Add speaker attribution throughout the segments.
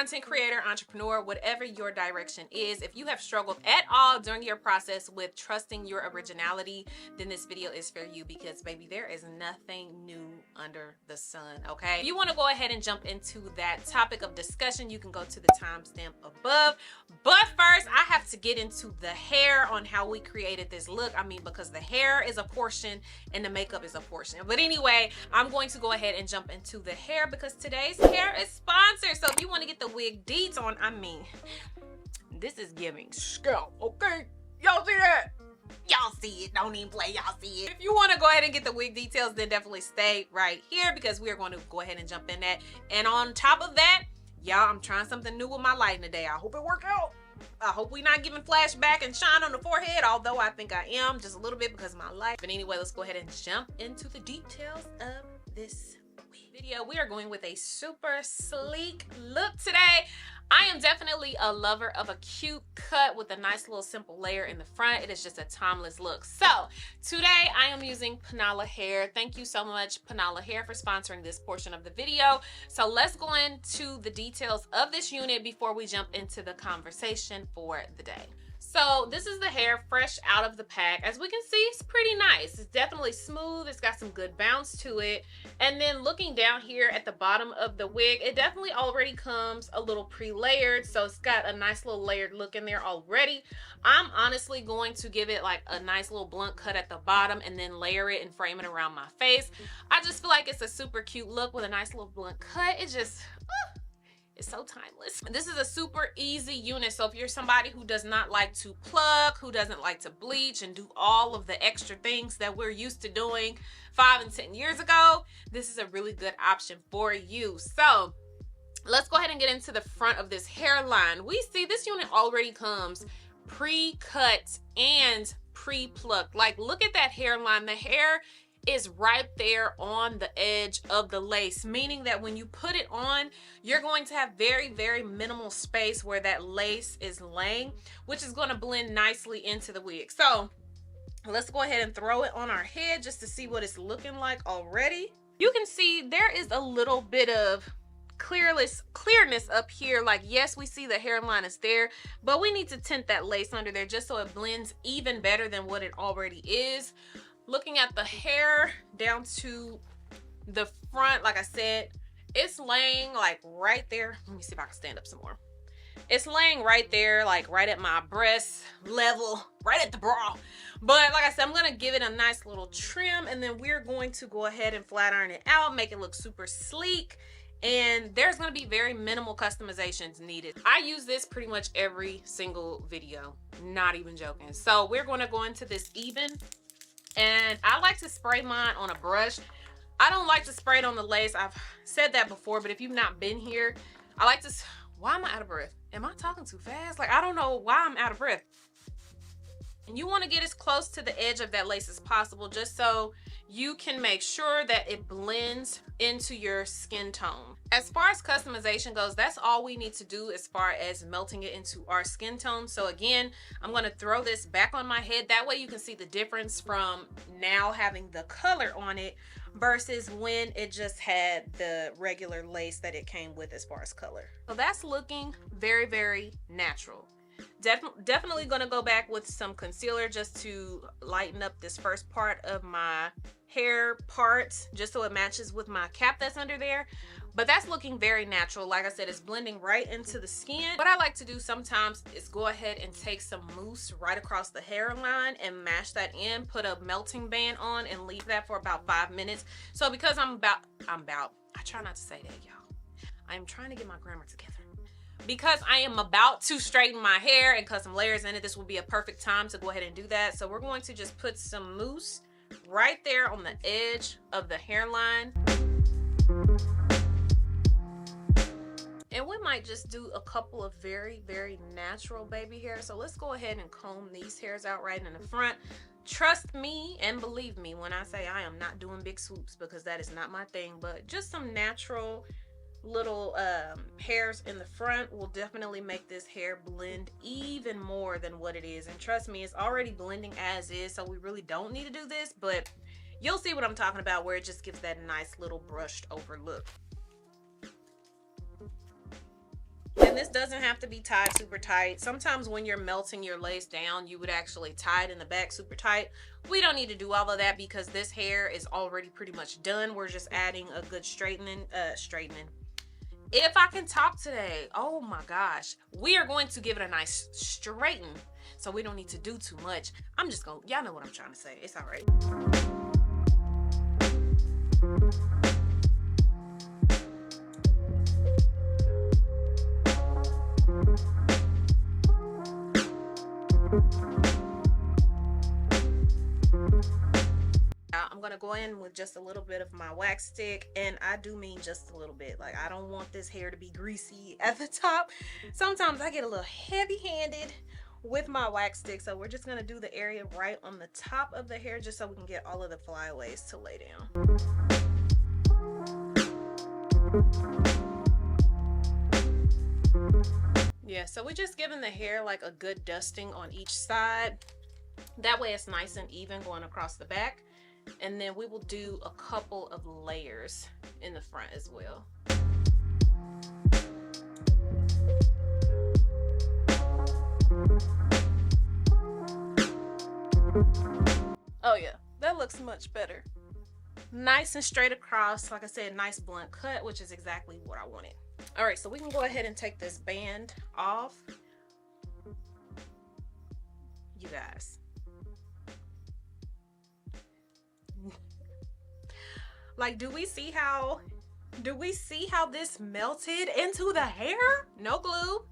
Speaker 1: content creator, entrepreneur, whatever your direction is, if you have struggled at all during your process with trusting your originality, then this video is for you, because baby, there is nothing new under the sun, okay? If you want to go ahead and jump into that topic of discussion, you can go to the timestamp above. But first, I have to get into the hair on how we created this look. I mean, because the hair is a portion and the makeup is a portion. But anyway, I'm going to go ahead and jump into the hair because today's hair is sponsored. So if you want to get the wig deets on, I mean, this is giving scalp, okay? Y'all see that? Y'all see it. Don't even play. Y'all see it. If you want to go ahead and get the wig details, then definitely stay right here because we are going to go ahead and jump in that. And on top of that, y'all, I'm trying something new with my lighting today. I hope it works out. I hope we're not giving flashback and shine on the forehead, although I think I am just a little bit because of my light. But anyway, let's go ahead and jump into the details of this video. We are going with a super sleek look today. I am definitely a lover of a cute cut with a nice little simple layer in the front. It is just a timeless look. So today I am using Panala Hair. Thank you so much, Panala Hair, for sponsoring this portion of the video. So let's go into the details of this unit before we jump into the conversation for the day. So this is the hair fresh out of the pack. As we can see, it's pretty nice. It's definitely smooth. It's got some good bounce to it. And then looking down here at the bottom of the wig, it definitely already comes a little pre-layered. So it's got a nice little layered look in there already. I'm honestly going to give it like a nice little blunt cut at the bottom and then layer it and frame it around my face. I just feel like it's a super cute look with a nice little blunt cut. It just... it's so timeless. This is a super easy unit. So if you're somebody who does not like to pluck, who doesn't like to bleach and do all of the extra things that we're used to doing 5 and 10 years ago, this is a really good option for you. So let's go ahead and get into the front of this hairline. We see this unit already comes pre-cut and pre-plucked. Like, look at that hairline. The hair is right there on the edge of the lace, meaning that when you put it on, you're going to have very, very minimal space where that lace is laying, which is going to blend nicely into the wig. So let's go ahead and throw it on our head just to see what it's looking like already. You can see there is a little bit of clearness up here. Like, yes, we see the hairline is there, but we need to tint that lace under there just so it blends even better than what it already is. Looking at the hair down to the front, like I said, it's laying like right there. Let me see if I can stand up some more. It's laying right there, like right at my breast level, right at the bra. But like I said, I'm going to give it a nice little trim, and then we're going to go ahead and flat iron it out, make it look super sleek. And there's going to be very minimal customizations needed. I use this pretty much every single video, not even joking. So we're going to go into this even. And I like to spray mine on a brush. I don't like to spray it on the lace. I've said that before, but if you've not been here, I like to... Why am I out of breath? Am I talking too fast? Like, I don't know why I'm out of breath. And you want to get as close to the edge of that lace as possible, just so you can make sure that it blends into your skin tone. As far as customization goes, that's all we need to do as far as melting it into our skin tone. So again, I'm going to throw this back on my head. That way you can see the difference from now having the color on it versus when it just had the regular lace that it came with as far as color. So that's looking very, very natural. Definitely gonna go back with some concealer just to lighten up this first part of my hair part, just so it matches with my cap that's under there. But that's looking very natural. Like I said, it's blending right into the skin. What I like to do sometimes is go ahead and take some mousse right across the hairline and mash that in, put a melting band on, and leave that for about 5 minutes. So because I try not to say that, y'all. I'm trying to get my grammar together. Because I am about to straighten my hair and cut some layers in it, this will be a perfect time to go ahead and do that. So we're going to just put some mousse right there on the edge of the hairline. And we might just do a couple of very, very natural baby hairs. So let's go ahead and comb these hairs out right in the front. Trust me and believe me when I say I am not doing big swoops, because that is not my thing, but just some natural little hairs in the front will definitely make this hair blend even more than what it is. And trust me, it's already blending as is, so we really don't need to do this, but you'll see what I'm talking about, where it just gives that nice little brushed over look. And this doesn't have to be tied super tight. Sometimes when you're melting your lace down, you would actually tie it in the back super tight. We don't need to do all of that because this hair is already pretty much done. We're just adding a good straightening. If I can talk today, oh my gosh, we are going to give it a nice straighten, so we don't need to do too much. I'm just gonna, y'all know what I'm trying to say. It's all right. I'm gonna go in with just a little bit of my wax stick, and I do mean just a little bit. Like, I don't want this hair to be greasy at the top. Sometimes I get a little heavy-handed with my wax stick, so we're just gonna do the area right on the top of the hair just so we can get all of the flyaways to lay down. Yeah, so we're just giving the hair like a good dusting on each side. That way it's nice and even going across the back. And then we will do a couple of layers in the front as well. Oh yeah, that looks much better. Nice and straight across. Like I said, nice blunt cut, which is exactly what I wanted. All right, so we can go ahead and take this band off. You guys. Like, do we see how this melted into the hair? No glue,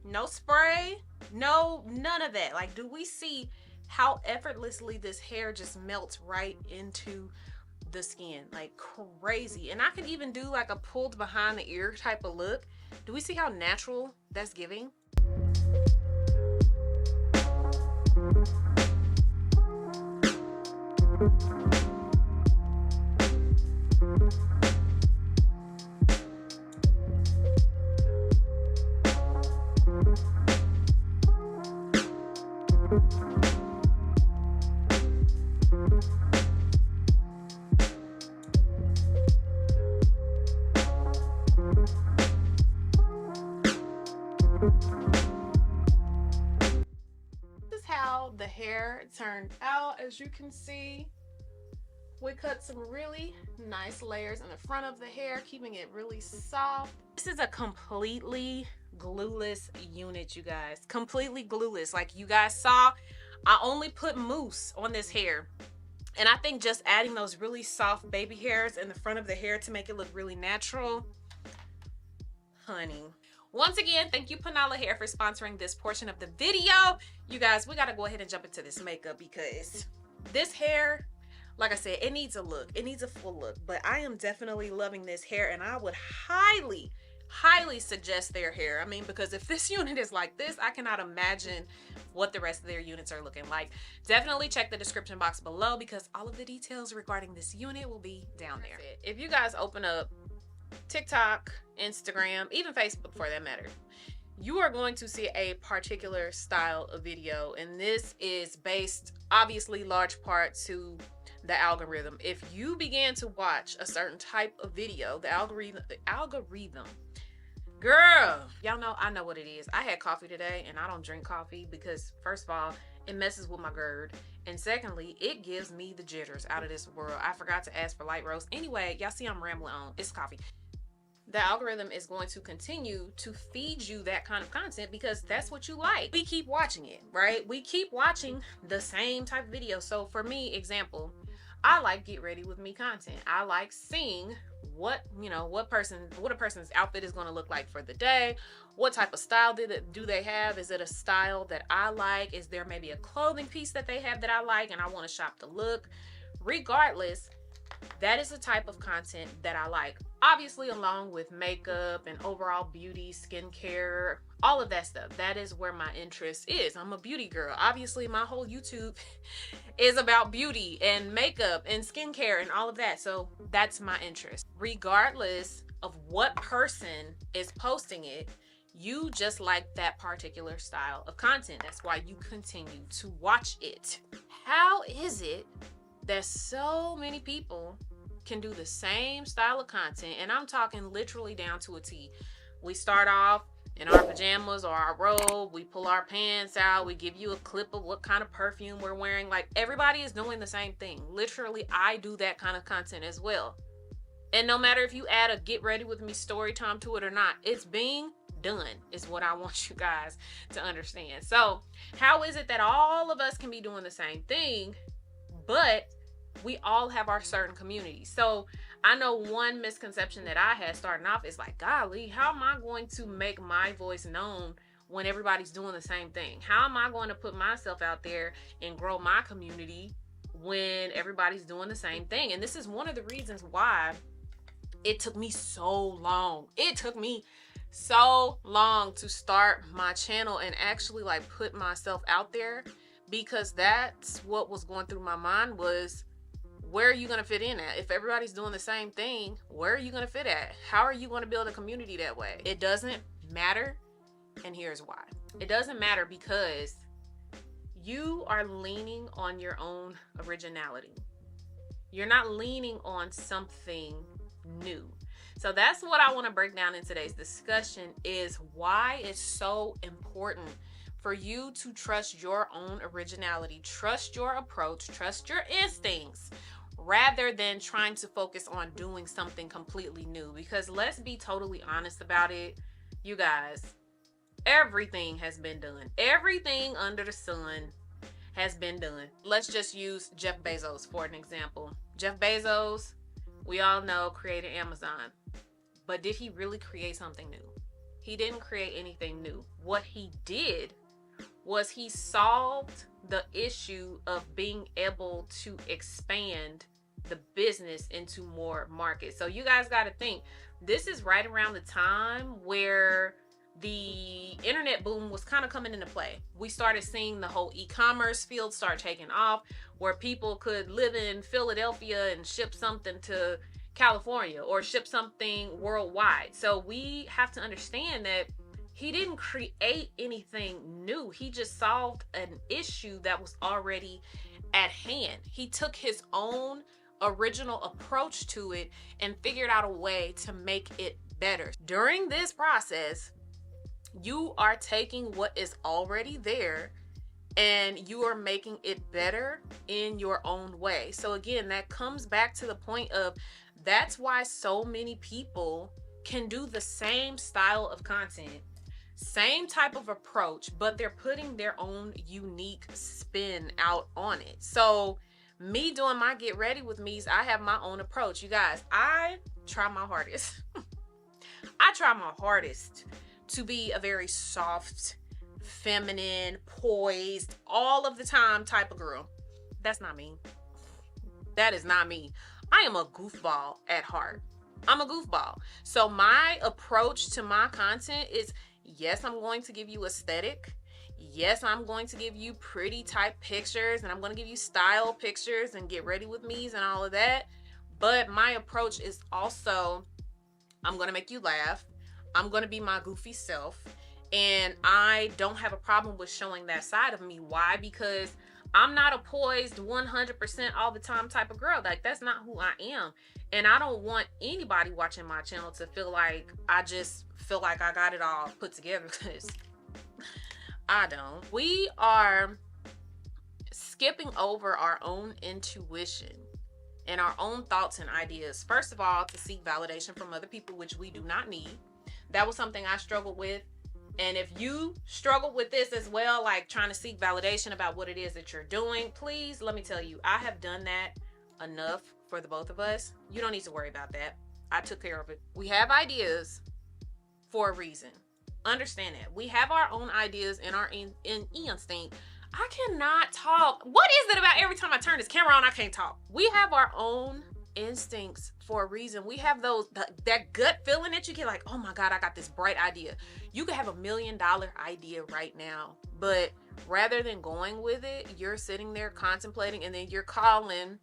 Speaker 1: no spray, none of that. Like, do we see how effortlessly this hair just melts right into the skin? Like, crazy. And I can even do like a pulled behind the ear type of look. Do we see how natural that's giving? This is how the hair turned out. As you can see, we cut some really nice layers in the front of the hair, keeping it really soft. This is a completely glueless unit, you guys. Completely glueless. Like you guys saw, I only put mousse on this hair. And I think just adding those really soft baby hairs in the front of the hair to make it look really natural. Honey. Once again, thank you Panala Hair for sponsoring this portion of the video. You guys, we gotta go ahead and jump into this makeup because this hair, like I said, it needs a look. It needs a full look. But I am definitely loving this hair, and I would highly suggest their hair. I mean, because if this unit is like this, I cannot imagine what the rest of their units are looking like. Definitely check the description box below because all of the details regarding this unit will be down there. If you guys open up TikTok, Instagram, even Facebook for that matter, you are going to see a particular style of video, and this is based obviously large part to the algorithm. If you begin to watch a certain type of video, the algorithm, girl, y'all know, I know what it is. I had coffee today, and I don't drink coffee because first of all, it messes with my GERD, and secondly, it gives me the jitters out of this world. I forgot to ask for light roast. Anyway, y'all see I'm rambling on. It's coffee. The algorithm is going to continue to feed you that kind of content because that's what you like. We keep watching it, right? We keep watching the same type of video. So for me, example, I like get ready with me content. I like seeing what, you know, what a person's outfit is going to look like for the day. What type of style do they have? Is it a style that I like? Is there maybe a clothing piece that they have that I like and I want to shop the look? Regardless, that is the type of content that I like. Obviously, along with makeup and overall beauty, skincare, all of that stuff. That is where my interest is. I'm a beauty girl. Obviously, my whole YouTube is about beauty and makeup and skincare and all of that. So that's my interest. Regardless of what person is posting it, you just like that particular style of content. That's why you continue to watch it. How is it that so many people can do the same style of content, and I'm talking literally down to a T? We start off in our pajamas or our robe, we pull our pants out, we give you a clip of what kind of perfume we're wearing. Like, everybody is doing the same thing. Literally, I do that kind of content as well. And no matter if you add a get ready with me story time to it or not, it's being done is what I want you guys to understand. So how is it that all of us can be doing the same thing, but we all have our certain communities? So I know one misconception that I had starting off is like, golly, how am I going to make my voice known when everybody's doing the same thing? How am I going to put myself out there and grow my community when everybody's doing the same thing? And this is one of the reasons why it took me so long. It took me so long to start my channel and actually like put myself out there, because that's what was going through my mind was, where are you going to fit in at? If everybody's doing the same thing, where are you going to fit at? How are you going to build a community that way? It doesn't matter. And here's why. It doesn't matter because you are leaning on your own originality. You're not leaning on something new. So that's what I want to break down in today's discussion, is why it's so important for you to trust your own originality, trust your approach, trust your instincts, rather than trying to focus on doing something completely new. Because let's be totally honest about it, you guys, everything has been done. Everything under the sun has been done. Let's just use Jeff Bezos for an example. Jeff Bezos, we all know, created Amazon. But did he really create something new? He didn't create anything new. What he did was he solved the issue of being able to expand the business into more markets. So you guys got to think, this is right around the time where the internet boom was kind of coming into play. We started seeing the whole e-commerce field start taking off, where people could live in Philadelphia and ship something to California or ship something worldwide. So we have to understand that he didn't create anything new. He just solved an issue that was already at hand. He took his own original approach to it and figured out a way to make it better. During this process, you are taking what is already there and you are making it better in your own way. So again, that comes back to the point of, that's why so many people can do the same style of content, same type of approach, but they're putting their own unique spin out on it. So me doing my get ready with me's, I have my own approach. You guys, I try my hardest. I try my hardest to be a very soft, feminine, poised, all of the time type of girl. That's not me. That is not me. I am a goofball at heart. I'm a goofball. So my approach to my content is, yes, I'm going to give you aesthetic. Yes, I'm going to give you pretty type pictures, and I'm going to give you style pictures and get ready with me's and all of that. But my approach is also, I'm going to make you laugh. I'm going to be my goofy self. And I don't have a problem with showing that side of me. Why? Because I'm not a poised 100% all the time type of girl. Like, that's not who I am. And I don't want anybody watching my channel to feel like I just feel like I got it all put together, because I don't. We are skipping over our own intuition and our own thoughts and ideas. First of all, to seek validation from other people, which we do not need. That was something I struggled with. And if you struggle with this as well, like trying to seek validation about what it is that you're doing, please, let me tell you, I have done that enough for the both of us. You don't need to worry about that. I took care of it. We have ideas for a reason. Understand that. We have our own ideas and our instinct. I cannot talk. What is it about every time I turn this camera on, I can't talk? We have our own instincts for a reason. We have those, that gut feeling that you get like, oh my God, I got this bright idea. You could have $1 million idea right now, but rather than going with it, you're sitting there contemplating, and then you're calling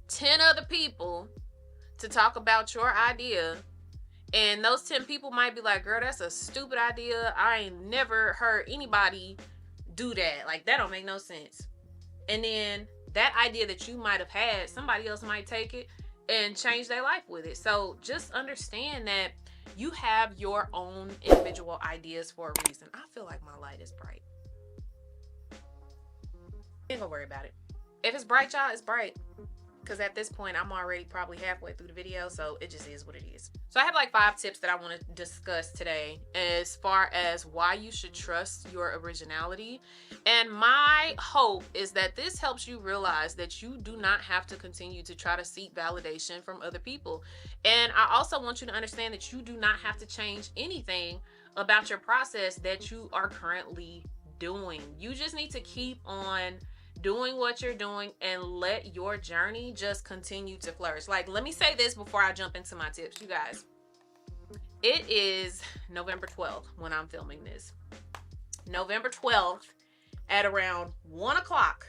Speaker 1: 10 other people to talk about your idea. And those 10 people might be like, girl, that's a stupid idea. I ain't never heard anybody do that. Like, that don't make no sense. And then that idea that you might have had, somebody else might take it and change their life with it. So just understand that You have your own individual ideas for a reason. I feel like my light is bright. Ain't gonna worry about it. If it's bright, y'all, it's bright. Because at this point, I'm already probably halfway through the video, so it just is what it is. So I have like 5 tips that I want to discuss today as far as why you should trust your originality. And my hope is that this helps you realize that you do not have to continue to try to seek validation from other people. And I also want you to understand that you do not have to change anything about your process that you are currently doing. You just need to keep on doing what you're doing and let your journey just continue to flourish. Like, let me say this before I jump into my tips, you guys. It is November 12th when I'm filming this. November 12th at around 1 o'clock,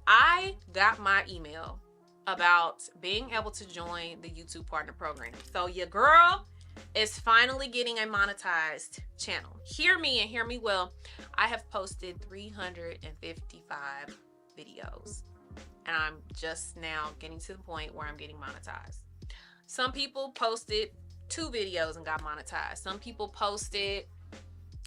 Speaker 1: I got my email about being able to join the YouTube Partner Program. So your girl is finally getting a monetized channel. Hear me and hear me well. I have posted 355 videos and I'm just now getting to the point where I'm getting monetized. Some people posted 2 videos and got monetized. Some people posted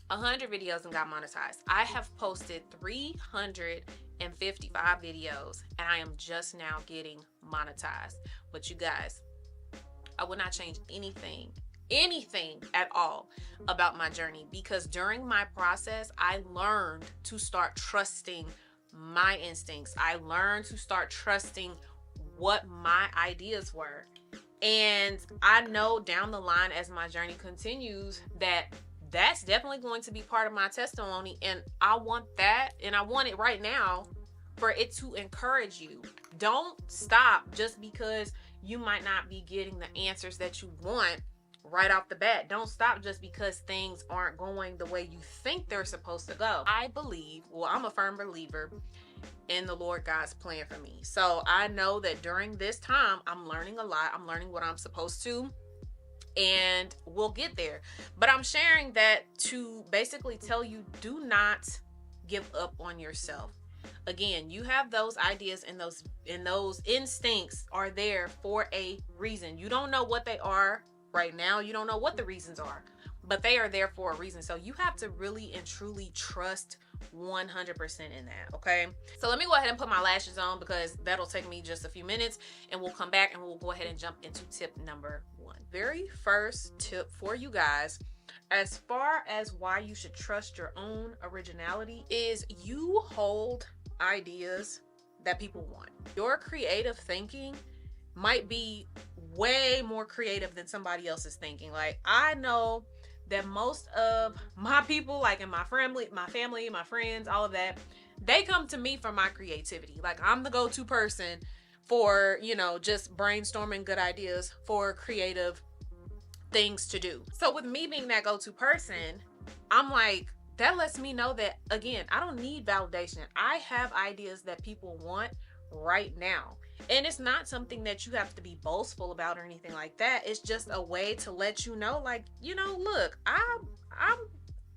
Speaker 1: 100 videos and got monetized. I have posted 355 videos and I am just now getting monetized. But you guys, I would not change anything at all about my journey, because during my process I learned to start trusting my instincts. I learned to start trusting what my ideas were, and I know down the line as my journey continues that that's definitely going to be part of my testimony, and I want that, and I want it right now for it to encourage you. Don't stop just because you might not be getting the answers that you want right off the bat. Don't stop just because things aren't going the way you think they're supposed to go. I believe, well, I'm a firm believer in the Lord God's plan for me. So I know that during this time, I'm learning a lot. I'm learning what I'm supposed to, and we'll get there. But I'm sharing that to basically tell you, do not give up on yourself. Again, you have those ideas, and those instincts are there for a reason. You don't know what they are right now. You don't know what the reasons are, but they are there for a reason. So you have to really and truly trust 100% in that. Okay, so let me go ahead and put my lashes on, because that'll take me just a few minutes, and we'll come back and we'll go ahead and jump into tip number 1. Very first tip for you guys, as far as why you should trust your own originality, is you hold ideas that people want. Your creative thinking might be way more creative than somebody else's thinking. Like, I know that most of my people, like in my family, my friends, all of that, they come to me for my creativity. Like, I'm the go-to person for, you know, just brainstorming good ideas for creative things to do. So with me being that go-to person, I'm like, that lets me know that, again, I don't need validation. I have ideas that people want right now. And it's not something that you have to be boastful about or anything like that. It's just a way to let you know, like, you know, look, I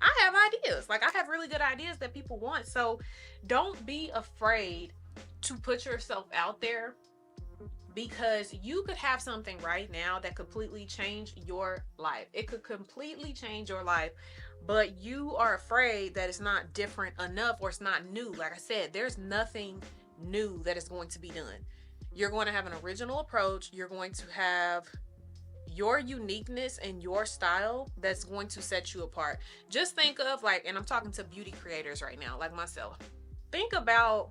Speaker 1: have ideas. Like, I have really good ideas that people want. So don't be afraid to put yourself out there, because you could have something right now that completely change your life. It could completely change your life, but you are afraid that it's not different enough, or it's not new. Like I said, there's nothing new that is going to be done. You're going to have an original approach. You're going to have your uniqueness and your style that's going to set you apart. Just think of, like, and I'm talking to beauty creators right now, like myself. Think about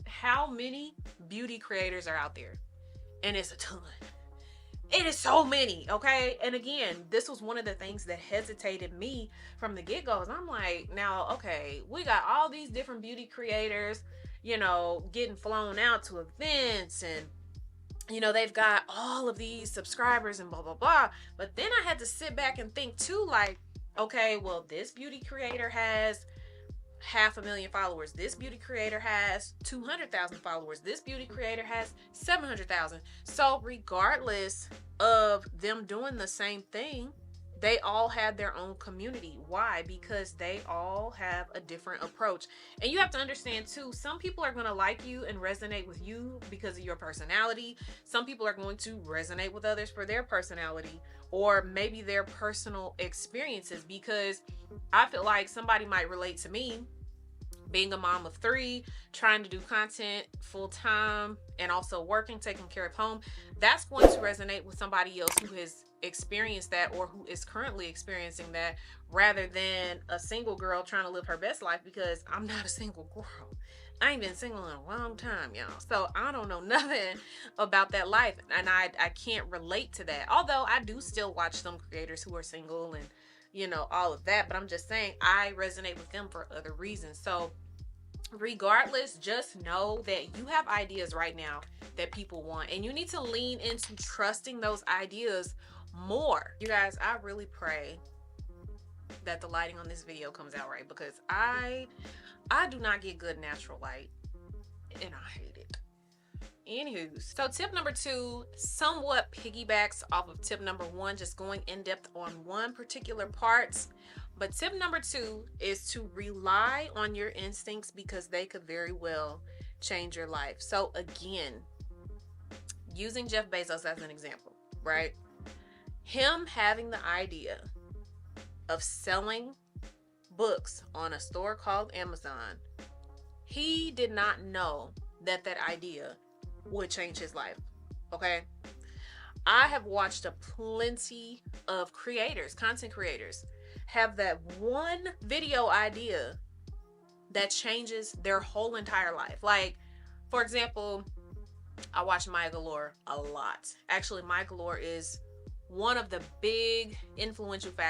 Speaker 1: how many beauty creators are out there. And it's a ton. It is so many, okay? And again, this was one of the things that hesitated me from the get-go. I'm like, now, okay, we got all these different beauty creators, you know, getting flown out to events, and, you know, they've got all of these subscribers and blah, blah, blah. But then I had to sit back and think too, like, okay, well, this beauty creator has 500,000 followers. This beauty creator has 200,000 followers. This beauty creator has 700,000. So regardless of them doing the same thing, they all have their own community. Why? Because they all have a different approach. And you have to understand too, some people are going to like you and resonate with you because of your personality. Some people are going to resonate with others for their personality or maybe their personal experiences, because I feel like somebody might relate to me being a mom of 3, trying to do content full time and also working, taking care of home. That's going to resonate with somebody else who has experienced that or who is currently experiencing that, rather than a single girl trying to live her best life, because I'm not a single girl. I ain't been single in a long time, y'all. So I don't know nothing about that life, and I can't relate to that. Although I do still watch some creators who are single and, you know, all of that, but I'm just saying I resonate with them for other reasons. So regardless, just know that you have ideas right now that people want, and you need to lean into trusting those ideas more. You guys, I really pray that the lighting on this video comes out right, because I do not get good natural light and I hate it. Anywho, so tip number 2 somewhat piggybacks off of tip number 1, just going in depth on one particular part. But tip number 2 is to rely on your instincts, because they could very well change your life. So again, using Jeff Bezos as an example, right? Him having the idea of selling books on a store called Amazon, he did not know that that idea would change his life. Okay, I have watched a plenty of creators, content creators, have that one video idea that changes their whole entire life. Like, for example, I watch Maya Galore a lot. Actually, Maya Galore is one of the big influential one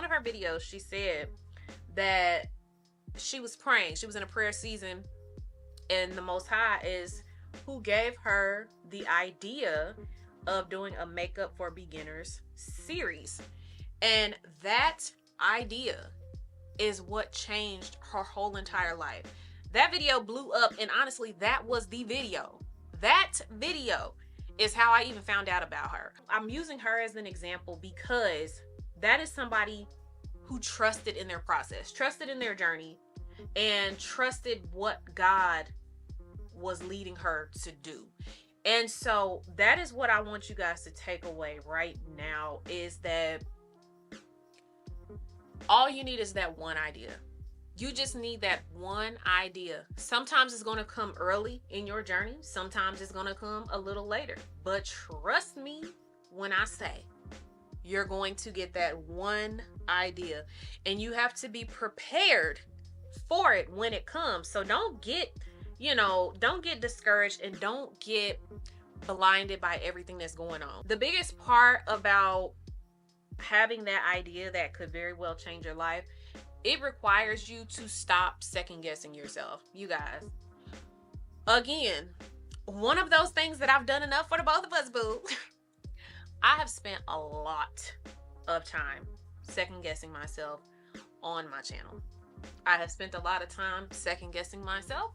Speaker 1: of her videos, she said that she was praying. She was in a prayer season, and the Most High is who gave her the idea of doing a makeup for beginners series. And that idea is what changed her whole entire life. That video blew up, and honestly, that was the video. That video is how I even found out about her. I'm using her as an example because that is somebody who trusted in their process, trusted in their journey, and trusted what God was leading her to do. And so that is what I want you guys to take away right now, is that all you need is that one idea. You just need that one idea. Sometimes it's going to come early in your journey. Sometimes it's going to come a little later. But trust me when I say you're going to get that one idea, and you have to be prepared for it when it comes. So don't get discouraged, and don't get blinded by everything that's going on. The biggest part about having that idea that could very well change your life, it requires you to stop second guessing yourself. You guys, again, one of those things that I've done enough for the both of us, boo. I have spent a lot of time second guessing myself on my channel. I have spent a lot of time second guessing myself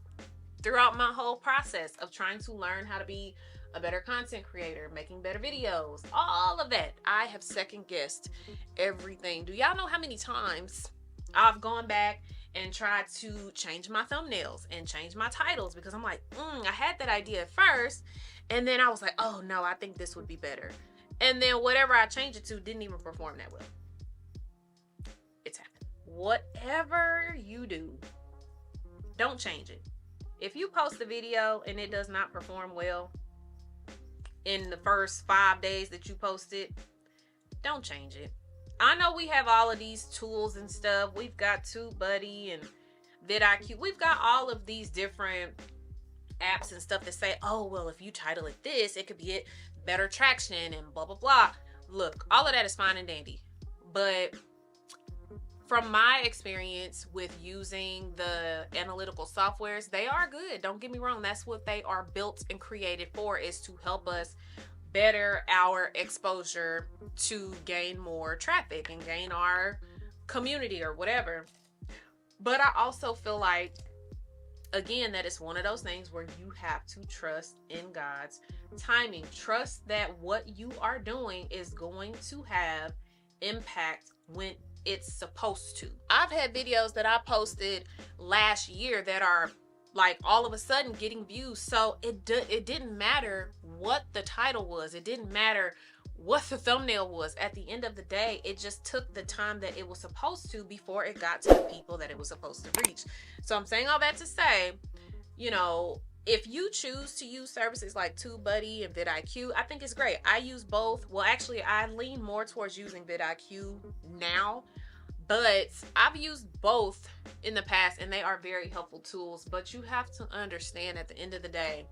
Speaker 1: throughout my whole process of trying to learn how to be a better content creator, making better videos, all of that. I have second guessed everything. Do y'all know how many times I've gone back and tried to change my thumbnails and change my titles, because I'm like, I had that idea at first, and then I was like, oh no, I think this would be better. And then whatever I changed it to didn't even perform that well. It's happened. Whatever you do, don't change it. If you post a video and it does not perform well in the first 5 days that you post it, don't change it. I know we have all of these tools and stuff. We've got TubeBuddy and vidIQ. We've got all of these different apps and stuff that say, oh, well, if you title it this, it could be it better traction and blah, blah, blah. Look, all of that is fine and dandy. But from my experience with using the analytical softwares, they are good. Don't get me wrong. That's what they are built and created for, is to help us better our exposure to gain more traffic and gain our community or whatever. But I also feel like again, that is one of those things where you have to trust in God's timing. Trust that what you are doing is going to have impact when it's supposed to. I've had videos that I posted last year that are like all of a sudden getting views. So it didn't matter what the title was. It didn't matter what the thumbnail was. At the end of the day, it just took the time that it was supposed to before it got to the people that it was supposed to reach. So I'm saying all that to say, you know, if you choose to use services like TubeBuddy and vidIQ, I think it's great. I use both. Well, actually, I lean more towards using vidIQ now, but I've used both in the past, and they are very helpful tools. But you have to understand at the end of the day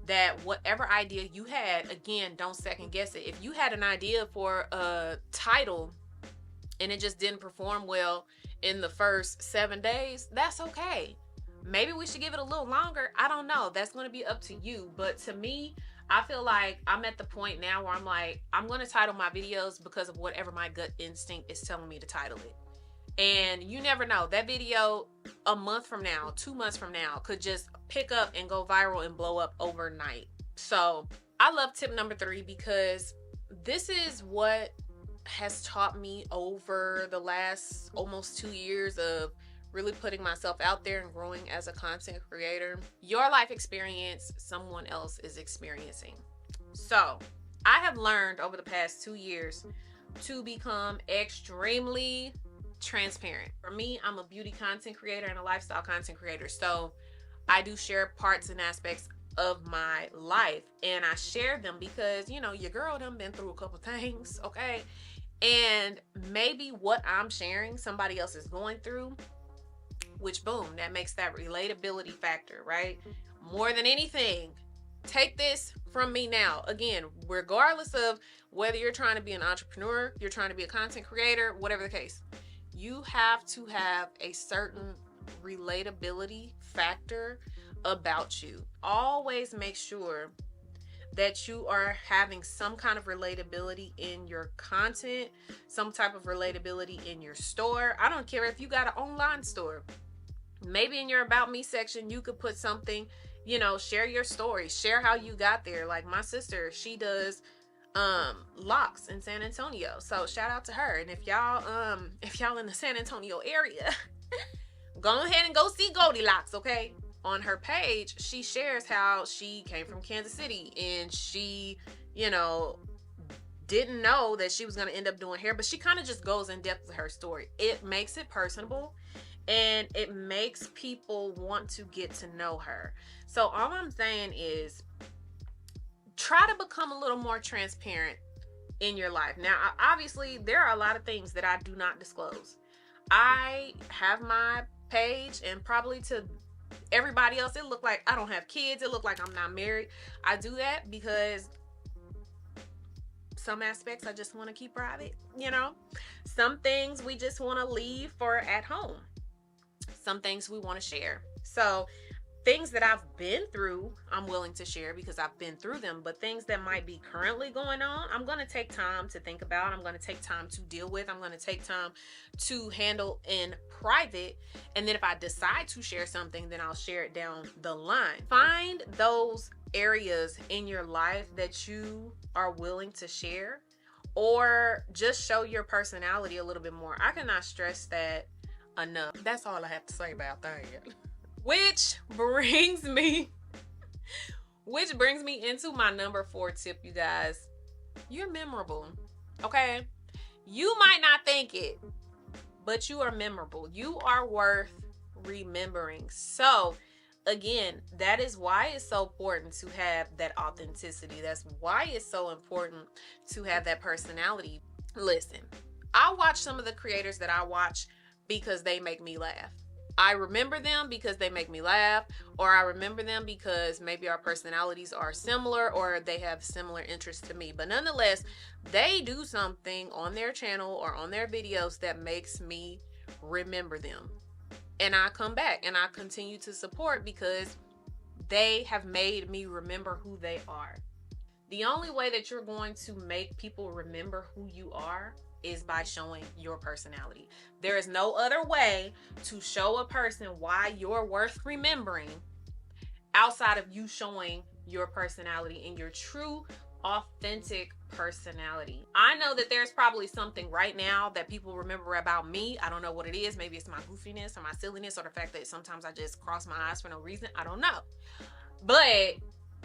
Speaker 1: that whatever idea you had, again, don't second guess it. If you had an idea for a title and it just didn't perform well in the first 7 days, that's okay. Maybe we should give it a little longer. I don't know. That's going to be up to you. But to me, I feel like I'm at the point now where I'm like, I'm going to title my videos because of whatever my gut instinct is telling me to title it. And you never know. That video a month from now, 2 months from now, could just pick up and go viral and blow up overnight. So I love tip number 3 because this is what has taught me over the last almost 2 years of really putting myself out there and growing as a content creator. Your life experience, someone else is experiencing. So I have learned over the past 2 years to become extremely transparent. For me, I'm a beauty content creator and a lifestyle content creator. So I do share parts and aspects of my life, and I share them because, you know, your girl done been through a couple things, okay? And maybe what I'm sharing, somebody else is going through, which boom, that makes that relatability factor, right? More than anything, take this from me now. Again, regardless of whether you're trying to be an entrepreneur, you're trying to be a content creator, whatever the case, you have to have a certain relatability factor about you. Always make sure that you are having some kind of relatability in your content, some type of relatability in your store. I don't care if you got an online store. Maybe in your About Me section, you could put something, you know, share your story, share how you got there. Like my sister, she does locks in San Antonio. So shout out to her. And if y'all in the San Antonio area, go ahead and go see Goldilocks, okay? On her page, she shares how she came from Kansas City and she, you know, didn't know that she was going to end up doing hair, but she kind of just goes in depth with her story. It makes it personable. And it makes people want to get to know her. So all I'm saying is try to become a little more transparent in your life. Now, obviously, there are a lot of things that I do not disclose. I have my page, and probably to everybody else, it looked like I don't have kids. It looked like I'm not married. I do that because some aspects I just want to keep private, you know? Some things we just want to leave for at home. Some things we want to share. So things that I've been through, I'm willing to share because I've been through them. But things that might be currently going on, I'm going to take time to think about. I'm going to take time to deal with. I'm going to take time to handle in private. And then if I decide to share something, then I'll share it down the line. Find those areas in your life that you are willing to share, or just show your personality a little bit more. I cannot stress that enough. That's all I have to say about that. Which brings me into my number 4 tip, you guys. You're memorable, okay? You might not think it, but you are memorable. You are worth remembering. So again, that is why it's so important to have that authenticity. That's why it's so important to have that personality. Listen, I watch some of the creators that I watch because they make me laugh. I remember them because they make me laugh, or I remember them because maybe our personalities are similar or they have similar interests to me. But nonetheless, they do something on their channel or on their videos that makes me remember them. And I come back and I continue to support because they have made me remember who they are. The only way that you're going to make people remember who you are is by showing your personality. There is no other way to show a person why you're worth remembering outside of you showing your personality and your true, authentic personality. I know that there's probably something right now that people remember about me. I don't know what it is. Maybe it's my goofiness or my silliness or the fact that sometimes I just cross my eyes for no reason. I don't know. But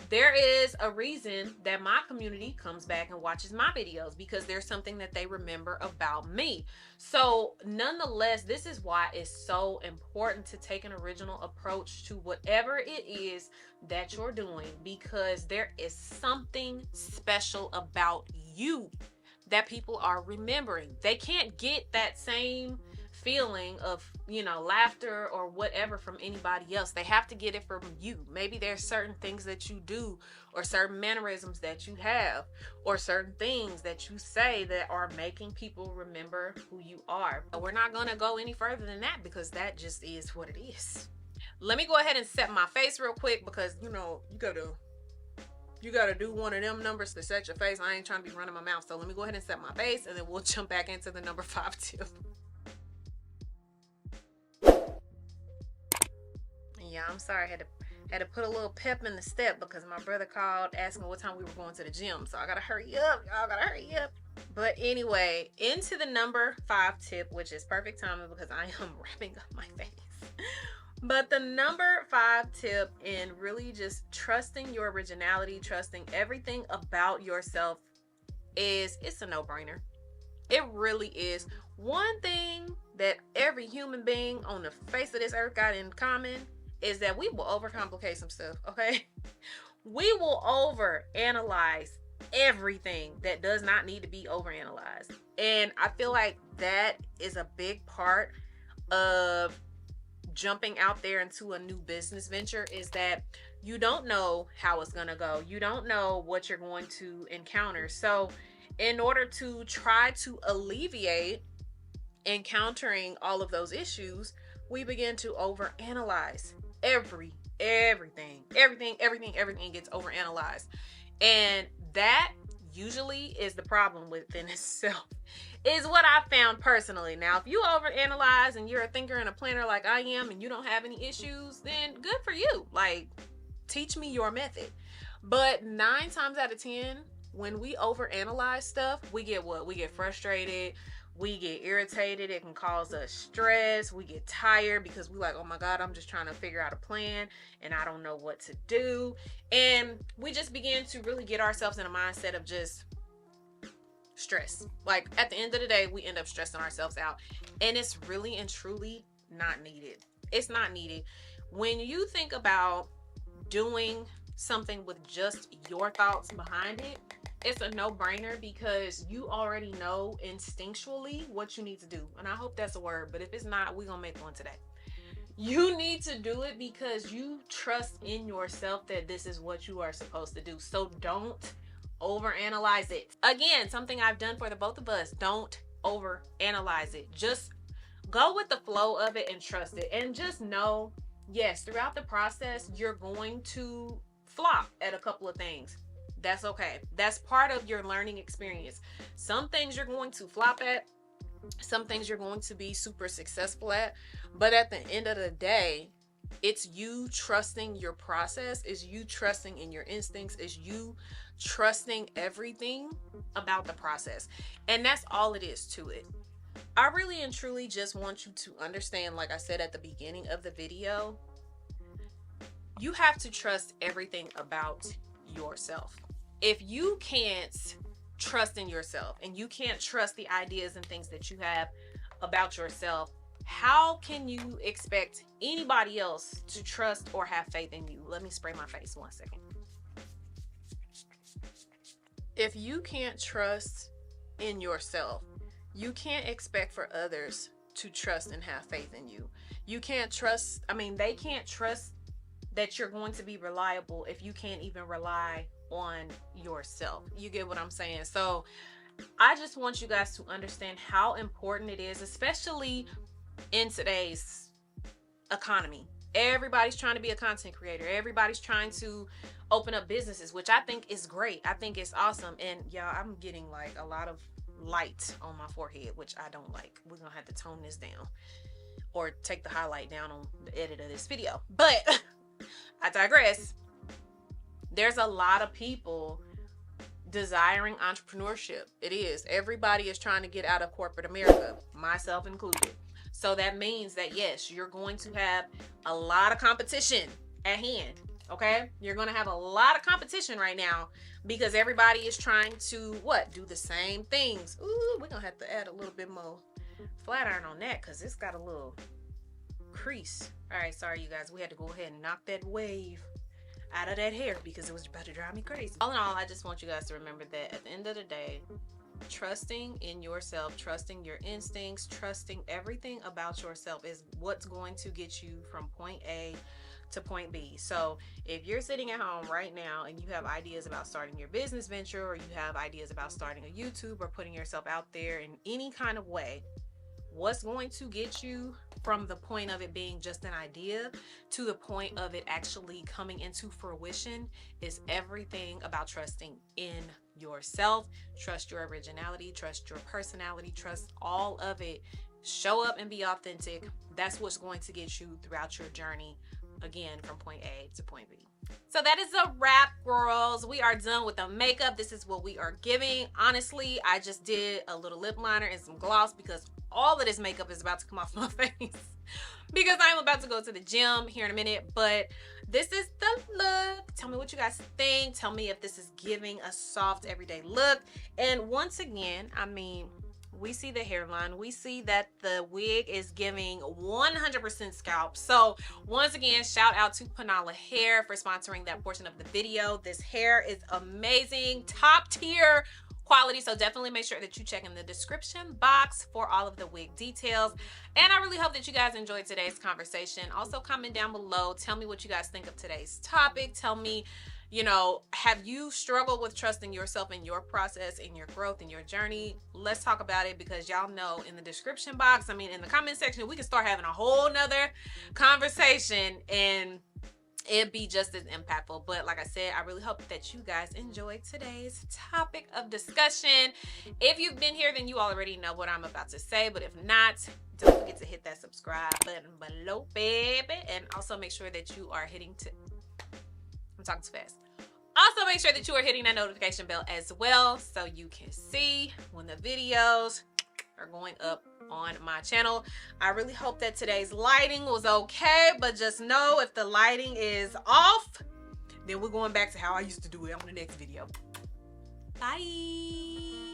Speaker 1: there is a reason that my community comes back and watches my videos, because there's something that they remember about me. So nonetheless, this is why it's so important to take an original approach to whatever it is that you're doing, because there is something special about you that people are remembering. They can't get that same feeling of, you know, laughter or whatever from anybody else. They have to get it from you. Maybe there's certain things that you do, or certain mannerisms that you have, or certain things that you say that are making people remember who you are. But we're not gonna go any further than that, because that just is what it is. Let me go ahead and set my face real quick, because you know, you gotta do one of them numbers to set your face. I ain't trying to be running my mouth, so let me go ahead and set my face, and then we'll jump back into the number 5 tip. Yeah, I'm sorry, I had to put a little pep in the step, because my brother called asking what time we were going to the gym, so I gotta hurry up. Y'all gotta hurry up. But anyway, into the number 5 tip, which is perfect timing because I am wrapping up my face. But the number 5 tip in really just trusting your originality, trusting everything about yourself, is it's a no-brainer. It really is. One thing that every human being on the face of this earth got in common is that we will overcomplicate some stuff, okay? We will overanalyze everything that does not need to be overanalyzed. And I feel like that is a big part of jumping out there into a new business venture, is that you don't know how it's gonna go. You don't know what you're going to encounter. So in order to try to alleviate encountering all of those issues, we begin to overanalyze everything gets overanalyzed. And that usually is the problem within itself, is what I found personally. Now, if you overanalyze and you're a thinker and a planner like I am, and you don't have any issues, then good for you. Like, teach me your method. But 9 times out of 10, when we overanalyze stuff, we get what? We get frustrated. We get irritated. It can cause us stress. We get tired because we're like, oh my God, I'm just trying to figure out a plan and I don't know what to do. And we just begin to really get ourselves in a mindset of just stress. Like, at the end of the day, we end up stressing ourselves out. And it's really and truly not needed. It's not needed. When you think about doing something with just your thoughts behind it, it's a no-brainer, because you already know instinctually what you need to do. And I hope that's a word, but if it's not, we're gonna make one today. You need to do it because you trust in yourself that this is what you are supposed to do. So don't overanalyze it. Again, something I've done for the both of us. Don't overanalyze it. Just go with the flow of it and trust it. And just know, yes, throughout the process, you're going to flop at a couple of things. That's okay. That's part of your learning experience. Some things you're going to flop at, some things you're going to be super successful at, but at the end of the day, it's you trusting your process, is you trusting in your instincts, is you trusting everything about the process. And that's all it is to it. I really and truly just want you to understand, like I said at the beginning of the video, you have to trust everything about yourself. If you can't trust in yourself and you can't trust the ideas and things that you have about yourself, how can you expect anybody else to trust or have faith in you? Let me spray my face 1 second. If you can't trust in yourself, you can't expect for others to trust and have faith in you. You can't trust, they can't trust that you're going to be reliable if you can't even rely on yourself. You get what I'm saying? So I just want you guys to understand how important it is, especially in today's economy, Everybody's trying to be a content creator. Everybody's trying to open up businesses, which I think is great. I think it's awesome. And y'all, I'm getting like a lot of light on my forehead, which I don't like. We're gonna have to tone this down or take the highlight down on the edit of this video. But I digress. There's a lot of people desiring entrepreneurship. It is. Everybody is trying to get out of corporate America, myself included. So that means that yes, you're going to have a lot of competition at hand. Okay? You're going to have a lot of competition right now because everybody is trying to what? Do the same things. Ooh, we're going to have to add a little bit more flat iron on that because it's got a little crease. All right, sorry you guys. We had to go ahead and knock that wave out of that hair because it was about to drive me crazy. All in all, I just want you guys to remember that at the end of the day, trusting in yourself, trusting your instincts, trusting everything about yourself is what's going to get you from point A to point B. So if you're sitting at home right now and you have ideas about starting your business venture, or you have ideas about starting a YouTube or putting yourself out there in any kind of way, what's going to get you from the point of it being just an idea to the point of it actually coming into fruition is everything about trusting in yourself. Trust your originality, trust your personality, trust all of it. Show up and be authentic. That's what's going to get you throughout your journey, again, from point A to point B. So that is a wrap, girls. We are done with the makeup. This is what we are giving. Honestly, I just did a little lip liner and some gloss because all of this makeup is about to come off my face because I'm about to go to the gym here in a minute. But this is the look. Tell me what you guys think. Tell me if this is giving a soft everyday look. And once again, I mean, we see the hairline. We see that the wig is giving 100% scalp. So once again, shout out to Panala Hair for sponsoring that portion of the video. This hair is amazing, top tier quality. So definitely make sure that you check in the description box for all of the wig details. And I really hope that you guys enjoyed today's conversation. Also comment down below. Tell me what you guys think of today's topic. Tell me, you know, have you struggled with trusting yourself in your process, in your growth, in your journey? Let's talk about it because y'all know in the description box, I mean, in the comment section, we can start having a whole nother conversation and it'd be just as impactful. But like I said, I really hope that you guys enjoyed today's topic of discussion. If you've been here, then you already know what I'm about to say. But if not, don't forget to hit that subscribe button below, baby. And also make sure that you are hitting I'm talking too fast. Also, make sure that you are hitting that notification bell as well so you can see when the videos are going up on my channel. I really hope that today's lighting was okay, but just know if the lighting is off, then we're going back to how I used to do it on the next video. Bye.